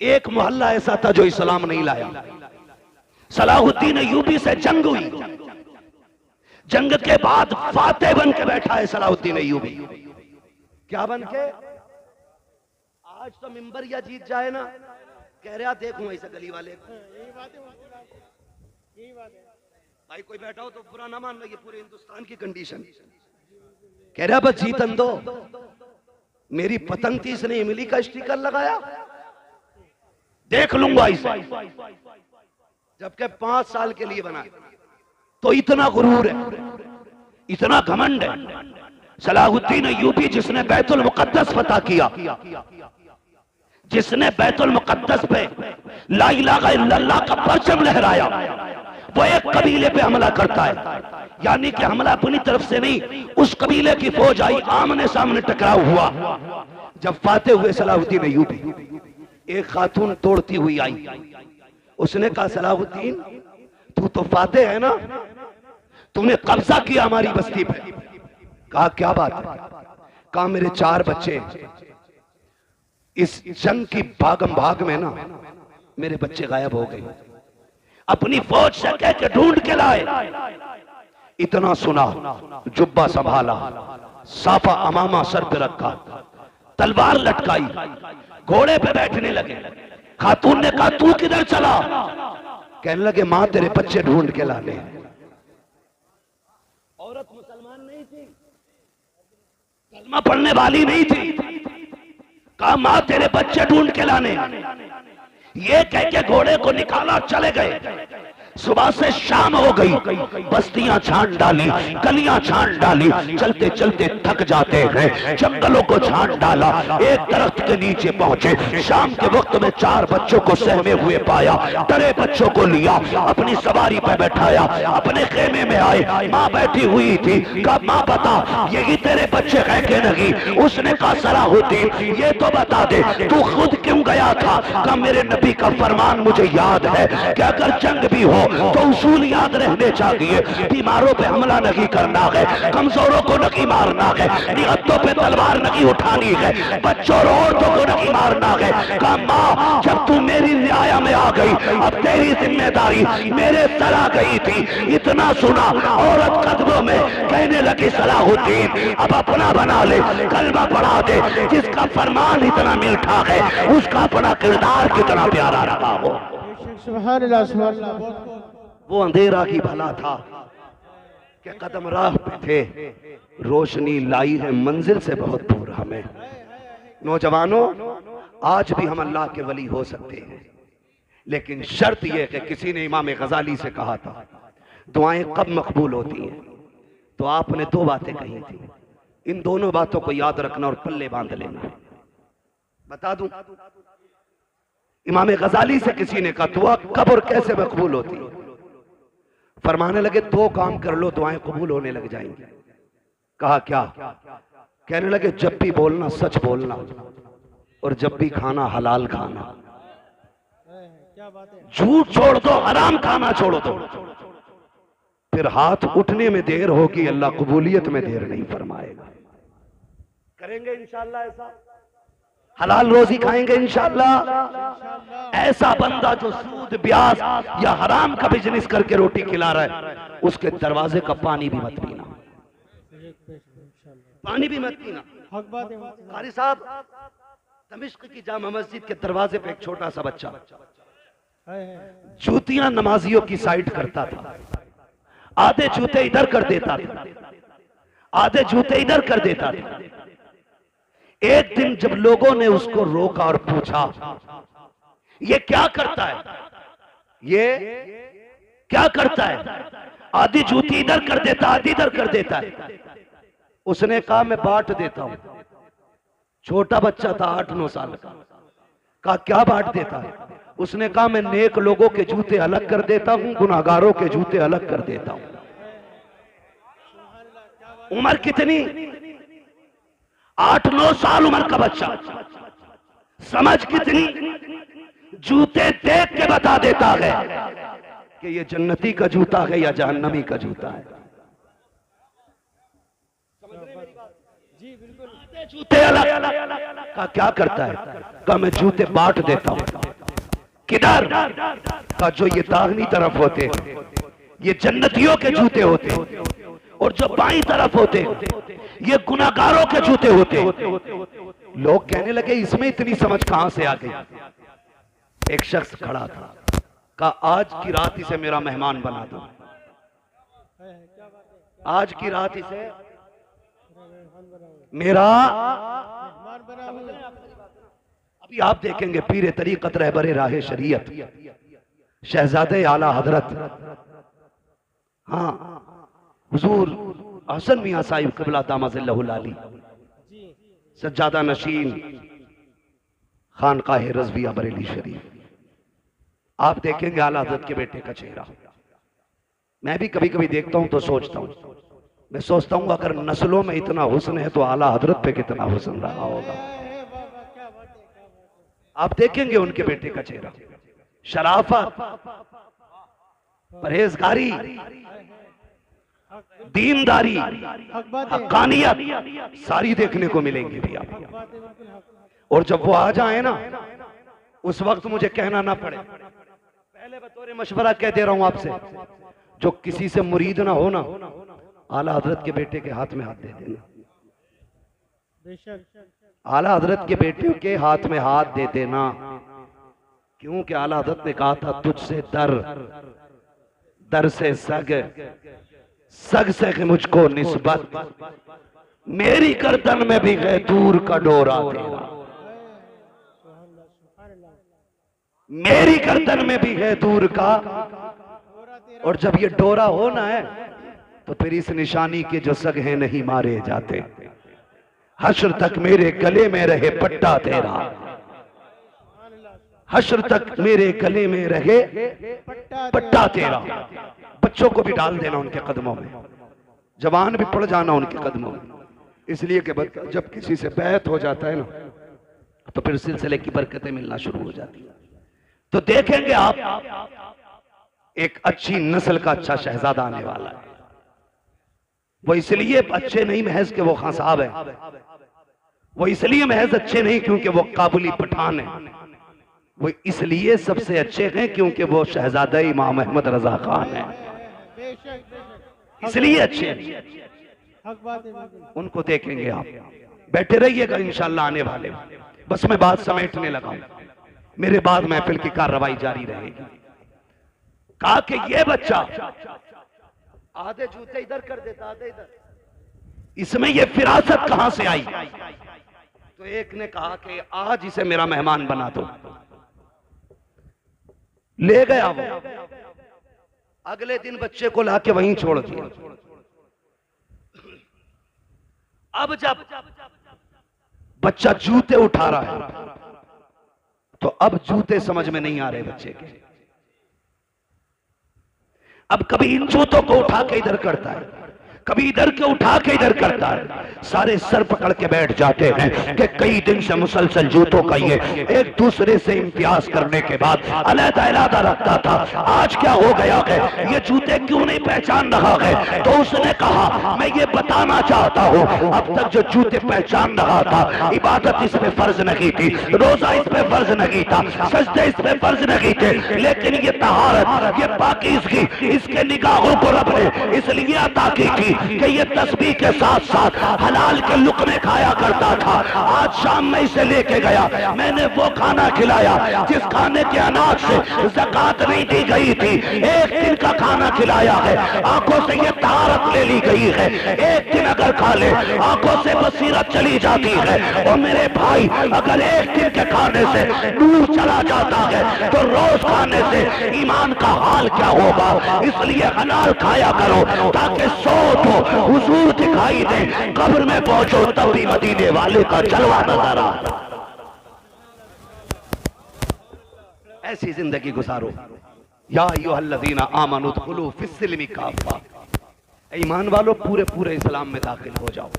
एक मोहल्ला ऐसा था जो इस्लाम नहीं लाया। सलाहुद्दीन अय्यूबी से जंग हुई। जंग के बाद फातेह बन के बैठा है सलाहुद्दीन अय्यूबी। क्या बन के? आज तो मिंबर या जीत जाए ना, कह रहा देखूं ऐसे गली वाले। यही बात है भाई, कोई बैठा हो तो बुरा ना मान लो, ये पूरे हिंदुस्तान की कंडीशन। कह रहा बस जीतन दो। मेरी पतंग थी, इसने इमली का स्टिकर लगाया, देख लूंगा इसे। जबकि 5 साल के लिए बना। तो इतना गुरूर है, इतना घमंड है। सलाहुद्दीन अय्यूबी जिसने बैतुल मुकद्दस फतह किया, जिसने बैतुल मुकद्दस पे ला इलाहा इल्लल्लाह का परचम लहराया, वो एक कबीले पे हमला करता है। यानी कि हमला अपनी तरफ से नहीं, उस कबीले की फौज आई, आमने सामने टकराव हुआ। जब फातेह हुए सलाहुद्दीन अय्यूबी, एक खातून तोड़ती हुई आई। उसने कहा सलाहुद्दीन तू तो फातेह है ना, तूने कब्जा किया हमारी बस्ती पे। कहा क्या बात है? कहा मेरे 4 बच्चे, इस जंग की भागम भाग में ना मेरे बच्चे गायब हो गए। अपनी फौज से कह के ढूंढ के लाए। इतना सुना, जुब्बा संभाला, साफा अमामा सर पे रखा, तलवार लटकाई, घोड़े पे बैठने लगे। खातून ने कहा तू किधर चला? कहने लगे मां तेरे बच्चे ढूंढ के लाने। औरत मुसलमान नहीं थी, कलमा पढ़ने वाली नहीं थी। कहा मां तेरे बच्चे ढूंढ के लाने। ये कह के घोड़े को निकाला, चले गए। सुबह से शाम हो गई, बस्तियां छान डाली, गलियां छान डाली, चलते चलते थक जाते हैं, जंगलों को छान डाला, एक दरख्त के नीचे पहुंचे। शाम के वक्त में 4 बच्चों को सहमे हुए पाया, डरे बच्चों को लिया, अपनी सवारी पर बैठाया, अपने खेमे में आए, माँ बैठी हुई थी। कहा माँ बता यही तेरे बच्चे है कि नहीं? उसने कहा सलाहुद्दीन ये तो बता दे तू खुद क्यों गया था? कहा मेरे नबी का फरमान मुझे याद है कि अगर जंग भी हो तो उसूल याद रहने चाहिए, बीमारों पे हमला नहीं करना है, कमजोरों को नहीं मारना है, निहत्तों पे तलवार नहीं उठानी है, बच्चों और औरतों को नहीं मारना है। कहा माँ जब तू मेरी रियाया में आ गई अब तेरी जिम्मेदारी मेरे सर आ गई थी। इतना सुना औरत कदमों में कहने लगी सलाहुद्दीन अब अपना बना ले, कलमा पढ़ा दे, जिसका फरमान इतना मीठा है उसका अपना किरदार कितना प्यारा रहा हो। सुभान अल्लाह, सुभान अल्लाह। वो अंधेरा की भला था कि कदम राह पे थे, रोशनी लाई है मंजिल से बहुत दूर हमें। नौजवानों आज भी हम अल्लाह के वली हो सकते हैं, लेकिन शर्त यह कि किसी ने इमाम गजाली से कहा था दुआएं कब मकबूल होती हैं, तो आपने 2 बातें कही थी, इन दोनों बातों को याद रखना और पल्ले बांध लेना। बता दूं इमाम गजाली से किसी ने कहा दुआ कब और कैसे मकबूल होती है? फरमाने लगे 2 काम कर लो दुआएं कबूल होने लग जाएंगी। कहा क्या? कहने लगे जब भी बोलना सच बोलना और जब भी खाना हलाल खाना, झूठ छोड़ दो, हराम खाना छोड़ दो, फिर हाथ उठने में देर होगी अल्लाह कबूलियत में देर नहीं फरमाएगा। करेंगे इंशाअल्लाह ऐसा, हलाल रोजी खाएंगे इंशाअल्लाह। ऐसा बंदा जो सूद ब्याज या हराम का बिजनेस करके रोटी खिला रहा है उसके दरवाजे का पानी भी मत पीना, पानी भी मत पीना। कारी साहब दमिश्क की जामा मस्जिद के दरवाजे पे एक छोटा सा बच्चा जूतियां नमाजियों की साइड करता था, आधे जूते इधर कर देता था, आधे जूते इधर कर देता था। एक दिन जब लोगों ने उसको रोका और पूछा ये क्या करता है, ये क्या करता है? आधी जूती इधर कर देता, आधी इधर कर देता है। उसने कहा मैं बांट देता हूं। छोटा बच्चा था 8-9 साल का। कहा क्या बांट देता है? उसने कहा मैं नेक लोगों के जूते अलग कर देता हूं, गुनाहगारों के जूते अलग कर देता हूं। उम्र कितनी? 8-9 साल उम्र का बच्चा, समझ कितनी? जूते देख के बता देता है कि ये जन्नती का जूता है या जहन्नमी का जूता है। जूते अलग का क्या करता है? का मैं जूते बांट देता हूं। किधर? का जो ये दाहिनी तरफ होते ये जन्नतियों के जूते होते और जो बाईं तरफ होते ये गुनाहगारों के जूते होते। लोग कहने लगे इसमें इतनी समझ कहां से आ गई? एक शख्स खड़ा था, कहा आज की रात इसे मेरा मेहमान बना दो, आज की रात इसे मेरा। अभी आप देखेंगे पीरे तरीकत रहबरे राहे शरीयत शहजादे आला हजरत हाँ हुजूर हसन मियां साहिब क़िबला दामज़िल्लहुल आली सज्जादा नशीन खानकाह रज़विया बरेली शरीफ, आप देखेंगे आला हजरत के बेटे का चेहरा। मैं भी कभी कभी देखता हूं तो सोचता हूं, मैं सोचता हूं अगर नस्लों में इतना हुस्न है तो आला हजरत पे कितना हुस्न रहा होगा। आप देखेंगे उनके बेटे का चेहरा, शराफत, परहेजगारी, दीनदारी, हक्कानियत सारी देखने को मिलेंगी भी आप। और जब वो आ जाए ना उस वक्त मुझे कहना ना पड़े, पहले बतौर मशवरा कह दे रहा हूं आपसे, जो किसी से मुरीद ना हो ना आला हजरत के बेटे के हाथ में हाथ दे देना। आला हजरत के बेटे के हाथ में हाथ दे देना, क्योंकि आला हजरत ने कहा था तुझसे दर, दर से सग, सग से मुझको निस्बत, मेरी गर्दन में भी है दूर का डोरा तेरा, मेरी गर्दन में भी है दूर का और जब ये डोरा हो ना है तो फिर इस निशानी के जो सगे नहीं मारे जाते, हश्र तक मेरे गले में रहे पट्टा तेरा, हश्र तक मेरे गले में रहे पट्टा तेरा। बच्चों को भी डाल देना उनके कदमों में, जवान भी पड़ जाना उनके कदमों में, इसलिए कि जब किसी से बैत हो जाता है ना तो फिर सिलसिले की बरकतें मिलना शुरू हो जाती है। तो देखेंगे आप एक अच्छी नस्ल का अच्छा शहजादा आने वाला है। वो इसलिए अच्छे नहीं महज के वो खान साहब है, वो इसलिए महज अच्छे नहीं क्योंकि वो काबुली पठान है, वो इसलिए सबसे अच्छे हैं क्योंकि वो शहजादा इमाम अहमद रजा खान है, इसलिए अच्छे हैं। उनको देखेंगे आप, बैठे रहिएगा इंशाल्लाह आने वाले। बस मैं बात समेटने लगा हूं, मेरे बाद महफिल की कार्रवाई जारी रहेगी। कहा कि ये बच्चा आधे जूते इधर कर देता, आधे इधर, इसमें ये फिरासत कहां से आई? तो एक ने कहा कि आज इसे मेरा मेहमान बना दो। ले गया वो, अगले दिन बच्चे को लाके वहीं छोड़ दिया। अब जब बच्चा जूते उठा रहा है तो अब जूते समझ में नहीं आ रहे बच्चे के। अब कभी इन जूतों को उठा के इधर करता है, कभी इधर के उठा के इधर करता है। सारे सर पकड़ के बैठ जाते हैं कि कई दिन से मुसलसल जूतों का ये एक दूसरे से इम्तियाज करने के बाद अलग-अलग रखता था, आज क्या हो गया है, ये जूते क्यों नहीं पहचान रहा है? तो उसने कहा मैं ये बताना चाहता हूँ, अब तक जो जूते पहचान रहा था, इबादत इस पे फर्ज नहीं थी, रोजा इस पे फर्ज नहीं था, सजदे इस पे फर्ज नहीं थे, लेकिन ये तहारत, ये पाकीज़गी इसके निगाहों को रब ने इसलिए अता की थी कि ये तस्बीह के साथ साथ हलाल के लुक़मे खाया करता था। आज शाम में इसे लेके गया, मैंने वो खाना खिलाया जिस खाने के अनाज से ज़कात नहीं दी गई थी, एक दिन का खाना खिलाया है, आंखों से ये तारत ले ली गई है, एक दिन अगर खा ले आंखों से बसीरत चली जाती है। और मेरे भाई अगर एक दिन के खाने से नूर चला जाता है तो रोज खाने से ईमान का हाल क्या होगा? इसलिए हलाल खाया करो ताकि सो हुजूर दिखाई दे, कब्र में पहुंचो तब भी मदीने वाले का जलवा नजर आ। ऐसी जिंदगी गुजारो। या अय्युहल्लज़ीना आमनू उदखुलू फिस्सिल्मि काफ़ा, ईमान वालों पूरे पूरे इस्लाम में दाखिल हो जाओ,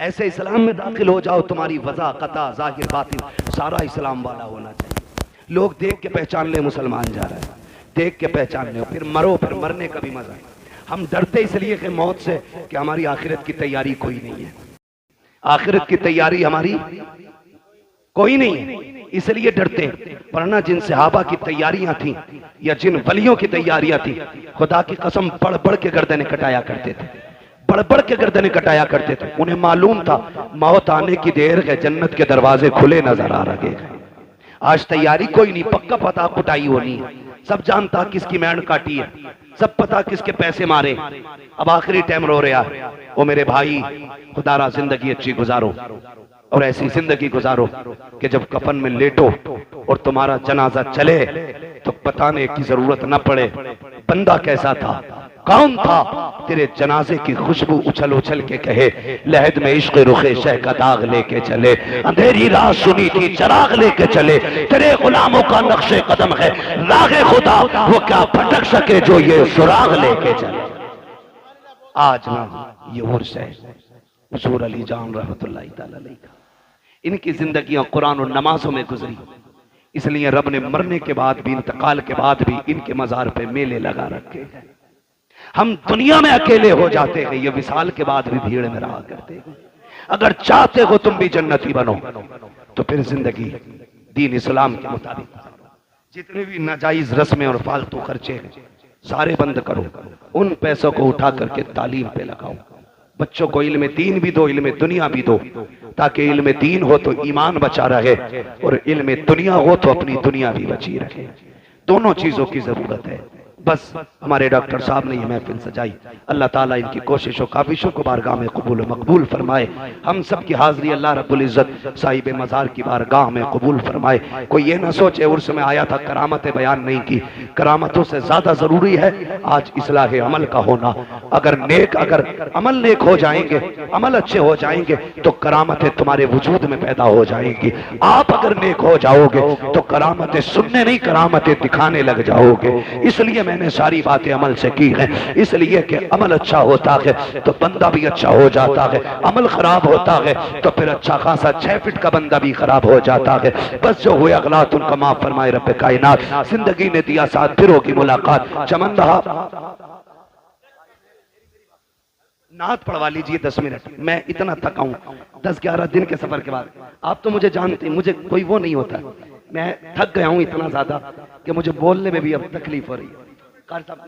ऐसे इस्लाम में दाखिल हो जाओ तुम्हारी वज़ा कता ज़ाहिर बातिन सारा इस्लाम वाला होना चाहिए। लोग देख के पहचान ले मुसलमान जा रहा है, देख के पहचान ले, फिर मरो, फिर मरने का भी मजा है। हम डरते इसलिए कि मौत से कि हमारी आखिरत की तैयारी कोई नहीं है, आखिरत की तैयारी हमारी कोई नहीं है, इसलिए डरते हैं। वरना जिन सहाबा की तैयारियां थी या जिन वलियों की तैयारियां थी, खुदा की कसम बढ़ बढ़ के गर्दनें कटाया करते थे, बढ़ बढ़ के गर्दनें कटाया करते थे। उन्हें मालूम था मौत आने की देर है, जन्नत के दरवाजे खुले नजर आ रहे हैं। आज तैयारी कोई नहीं, पक्का पता कुटाई होनी है, सब जानता किसकी मैंड काटी है, सब पता किसके पैसे मारे। अब आखिरी टाइम रो रहा है। ओ मेरे भाई, खुदारा जिंदगी अच्छी गुजारो और ऐसी जिंदगी गुजारो कि जब कफन में लेटो और तुम्हारा जनाजा चले तो बताने की जरूरत न पड़े बंदा कैसा था, कौन था। तेरे जनाजे की खुशबू उछल उछल के कहे लहद में इश्क रुखे शह का दाग लेके चले, अंधेरी रात सुनी थी चराग लेके चले, तेरे गुलामों का नक्शे कदम है रागे खुदा, वो क्या भटक सके जो ये सुराग लेके चले। आज ना ये उर्स है हुजूर अली जान रहमतुल्लाहि तआला अलैह का, इनकी जिंदगियां कुरान और नमाजों में गुजरी, इसलिए रब ने मरने के बाद भी, इंतकाल के बाद भी इनके मजार पे मेले लगा रखे हैं। हम दुनिया में अकेले हो जाते हैं, ये विसाल के बाद भी भीड़ में रहा करते हैं। अगर चाहते हो तुम भी जन्नती बनो तो फिर जिंदगी दीन इस्लाम के मुताबिक, जितने भी नाजायज रस्में और फालतू खर्चे हैं सारे बंद करो, उन पैसों को उठा करके तालीम पे लगाओ, बच्चों को इल्म दीन भी दो, इल्म दुनिया भी दो, ताकि इल्म दीन हो तो ईमान बचा रहे और इल्म दुनिया हो तो अपनी दुनिया भी बची रहे। दोनों चीजों की जरूरत है, बस हमारे डॉक्टर साहब ने ये महफिल सजाई। अल्लाह ताला इनकी कोशिशों काविशों को बारगाह में कबूल मकबूल फरमाए। हम सब की हाजिरी अल्लाह रब्बुल इज्जत साहिब मज़ार की बारगाह में कबूल फरमाए। कोई ये ना सोचे उर्स में आया था करामतें बयान नहीं की। करामतों से ज्यादा जरूरी है आज इस्लाह अमल का होना। अगर अमल नेक हो जाएंगे, अमल अच्छे हो जाएंगे तो करामतें तुम्हारे वजूद में पैदा हो जाएंगी। आप अगर नेक हो जाओगे तो करामतें सुनने नहीं, करामतें दिखाने लग जाओगे। इसलिए मैंने सारी बातें अमल से की हैं, इसलिए कि अमल अच्छा होता है तो बंदा भी अच्छा हो जाता है, अमल खराब होता है तो फिर अच्छा खासा 6 फीट का बंदा भी खराब हो जाता है। बस जो हुए अगलात उनका माफ फरमाए रब्बे कायनात। जिंदगी ने दिया साथ, फिर होगी मुलाकात। चमन रहा, नात पढ़वा लीजिए 10 मिनट। मैं इतना थका हूं 10-11 दिन के सफर के बाद। आप तो मुझे जानते हैं, मुझे कोई वो नहीं होता। मैं थक गया हूं इतना ज्यादा कि मुझे बोलने में भी अब तकलीफ हो रही है। कार साहब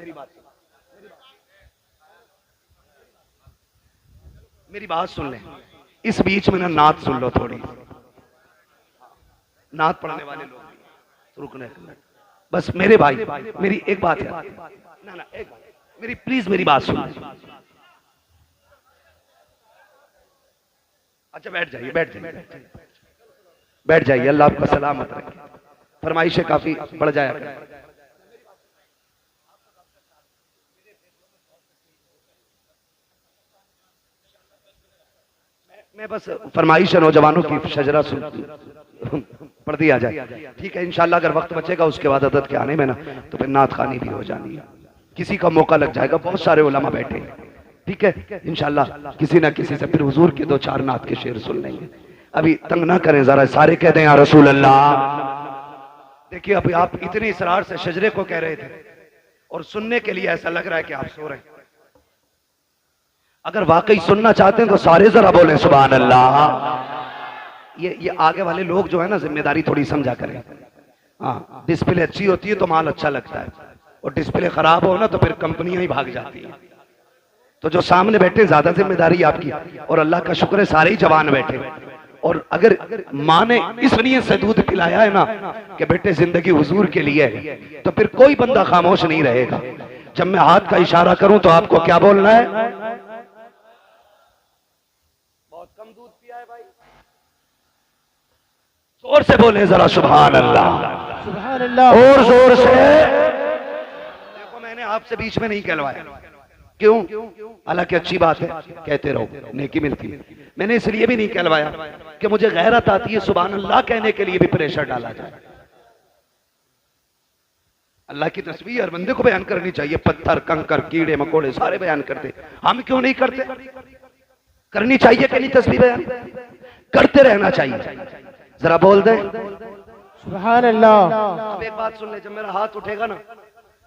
मेरी बात सुन लें। इस बीच में ना नात सुन लो थोड़ी। नात पढ़ने वाले लोग रुकने, बस मेरे भाई मेरी एक बात है ना एक बात मेरी, प्लीज मेरी बात सुन। अच्छा बैठ जाइए, बैठ जाइए। अल्लाह आपका सलामत रखे। फरमाइशें काफी बढ़ जाया करें। मैं बस फरमाइश नौजवानों की शजरा पढ़ दिया जाए, ठीक है। इंशाल्लाह अगर वक्त बचेगा उसके बाद अदद के आने में ना तो फिर नात खानी भी हो जानी है। किसी का मौका लग जाएगा, बहुत सारे उलमा बैठे हैं, ठीक है। इंशाल्लाह किसी ना किसी से फिर हुजूर के 2-4 नात के शेर सुन लेंगे। अभी तंग ना करें जरा, सारे कह दें या रसूल अल्लाह। देखिए अभी आप इतने इसरार से शजरे को कह रहे थे और सुनने के लिए ऐसा लग रहा है कि आप सो रहे हैं। अगर वाकई सुनना चाहते हैं तो सारे जरा बोले सुभान अल्लाह। ये आगे वाले लोग जो है ना जिम्मेदारी थोड़ी समझा करें। हाँ, डिस्प्ले अच्छी होती है तो माल अच्छा लगता है, और डिस्प्ले खराब हो ना तो फिर कंपनियां ही भाग जाती हैं। तो जो सामने बैठे ज्यादा जिम्मेदारी आपकी, और अल्लाह का शुक्र है सारे ही जवान बैठे। और अगर माँ ने इस नीयत से दूध पिलाया है ना कि बेटे जिंदगी हुजूर के लिए है, तो फिर कोई बंदा खामोश नहीं रहेगा। जब मैं हाथ का इशारा करूं तो आपको क्या बोलना है? बहुत कम दूध पिया है भाई, जोर से बोले जरा सुभान अल्लाह, सुभान अल्लाह, और जोर से। देखो मैंने आपसे बीच में नहीं कहलवाया, क्यों? हालांकि अच्छी बात है, कहते रहो, नेकी मिलती है। मैंने इसलिए भी नहीं कहलवाया कि मुझे गैरत आती है सुभान अल्लाह कहने के लिए भी प्रेशर डाला जाए। अल्लाह की तस्बीह हर बंदे को बयान करनी चाहिए। पत्थर, कंकर, कीड़े मकोड़े सारे बयान करते, हम क्यों नहीं करते? करनी चाहिए कि नहीं? तस्बीह बयान करते रहना चाहिए। जरा बोल दें सुभान अल्लाह। अब एक बात सुन ले, जब मेरा हाथ उठेगा ना,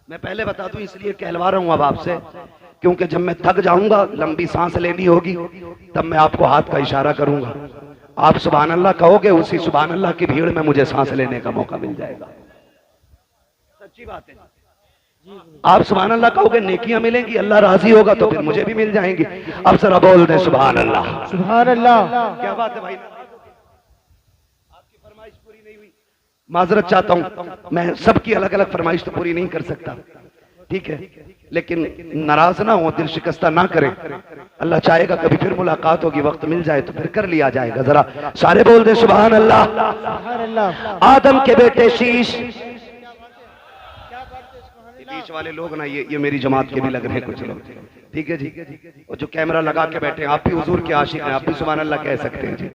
मैं पहले बता दूं इसलिए कहलवा रहा हूं अब आपसे, क्योंकि जब मैं थक जाऊंगा, लंबी सांस लेनी होगी, तब मैं आपको हाथ का इशारा करूंगा। आप सुभान अल्लाह कहोगे, उसी सुभान अल्लाह की भीड़ में मुझे सांस लेने का मौका मिल जाएगा। सच्ची बात है। आप सुभान अल्लाह कहोगे, नेकियां मिलेंगी, अल्लाह राजी होगा तो फिर मुझे भी मिल जाएंगी। अब जरा बोल दे सुभान अल्लाह, सुभान अल्लाह। क्या बात है भाई? आपकी फरमाइश पूरी नहीं हुई, माजरत चाहता हूं। मैं सबकी अलग अलग फरमाइश तो पूरी नहीं कर सकता, ठीक है, लेकिन नाराज ना हो, दिल शिकस्ता ना करें। अल्लाह चाहेगा कभी फिर मुलाकात होगी, वक्त मिल जाए तो फिर कर लिया जाएगा। जरा सारे बोल दे सुभान अल्लाह। सुभान अल्लाह। आदम के बेटे शीश, बीच वाले लोग ना ये मेरी जमात के भी लग रहे हैं कुछ लोग, ठीक है जी। और जो कैमरा लगा के बैठे हैं, आप भी हुजूर के आशिक हैं, आप भी सुभान अल्लाह कह सकते हैं जी।